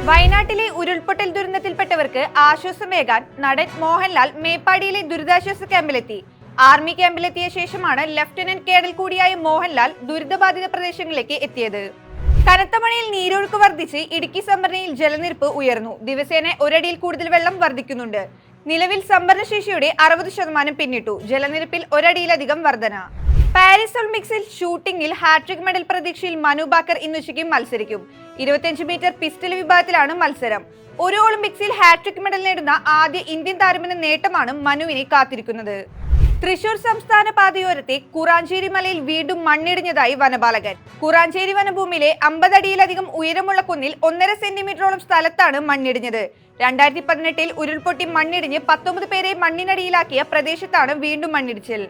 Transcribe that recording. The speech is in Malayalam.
വയനാട്ടിലെ ഉരുൾപൊട്ടൽ ദുരന്തത്തിൽപ്പെട്ടവർക്ക് ആശ്വാസമേകാൻ നടൻ മോഹൻലാൽ മേപ്പാടിയിലെ ദുരിതാശ്വാസ ക്യാമ്പിലെത്തി. ആർമി ക്യാമ്പിലെത്തിയ ശേഷമാണ് ലഫ്റ്റനന്റ് കേണൽ കൂടിയായ മോഹൻലാൽ ദുരിതബാധിത പ്രദേശങ്ങളിലേക്ക് എത്തിയത്. കനത്ത മഴയിൽ നീരൊഴുക്ക് വർദ്ധിച്ച് ഇടുക്കി സംഭരണിയിൽ ജലനിരപ്പ് ഉയർന്നു. ദിവസേന ഒരടിയിൽ കൂടുതൽ വെള്ളം വർദ്ധിക്കുന്നുണ്ട്. നിലവിൽ സംഭരണശേഷിയുടെ 60% പിന്നിട്ടു. ജലനിരപ്പിൽ ഒരടിയിലധികം വർധന. പാരീസ് ഒളിമ്പിക്സിൽ ഷൂട്ടിംഗിൽ ഹാട്രിക് മെഡൽ പ്രതീക്ഷയിൽ മനു ബാക്കർ ഇന്നുച്ചയ്ക്ക് മത്സരിക്കും. 25 മീറ്റർ പിസ്റ്റൾ വിഭാഗത്തിലാണ് മത്സരം. ഒരു ഒളിമ്പിക്സിൽ ഹാട്രിക് മെഡൽ നേടുന്ന ആദ്യ ഇന്ത്യൻ താരമെന്ന നേട്ടമാണ് മനുവിനെ കാത്തിരിക്കുന്നത്. തൃശൂർ സംസ്ഥാന പാതയോരത്തെ കുറാഞ്ചേരി മലയിൽ വീണ്ടും മണ്ണിടിഞ്ഞതായി വനപാലകൻ. കുറാഞ്ചേരി വനഭൂമിയിലെ 50 അടിയിലധികം ഉയരമുള്ള കുന്നിൽ 1.5 സെന്റിമീറ്ററോളം സ്ഥലത്താണ് മണ്ണിടിഞ്ഞത്. 2018 ഉരുൾപൊട്ടി മണ്ണിടിഞ്ഞ് 19 പേരെ മണ്ണിനടിയിലാക്കിയ പ്രദേശത്താണ് വീണ്ടും മണ്ണിടിച്ചിൽ.